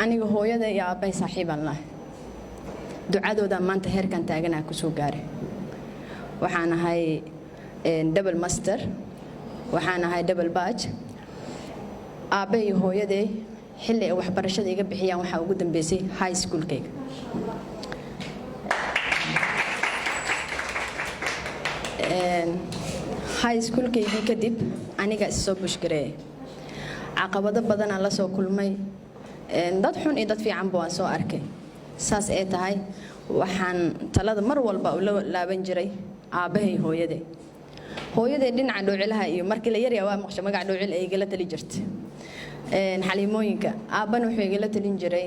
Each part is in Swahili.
aniga hooyada iyo aabbahay saaxiibaan lahay ducadooda maanta heerkan taaganaa ku soo gaaray waxaan ahay double master waxaan ahay double badge aabbahay iyo hooyaday xilli ay waxbarashada iga bixiyaan waxa ugu dambeysay high schoolkayga high schoolkaygii kadib aniga isoo bushgareeyay caqabado badan aan la soo kulmay dad xun iyo dad fiicanba waan soo arkay saas ay tahay waxaan talada mar walba u laaban jiray aabbahay hooyaday dhinaca dhowcilaha iyo markii la yaryaa waa maqsha magac dhowcil ay igala tali jirtay xaliimooyinka aabbana wuxuu igala talin jiray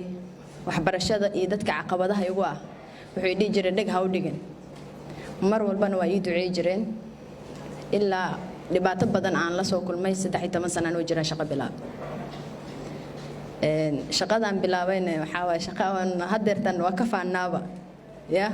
waxbarashada iyo dadka caqabadaha igu ah wuxuu dhihi jiray dheg ha u dhigin mar walbana waa ii duceey jireen ilaa dhibaato badan aan la soo kulmay 13 sano oo jira shaqo bilaab shaqadan bilaabayna waxa waa shaqo aan hadeertan waa ka faanaaba ya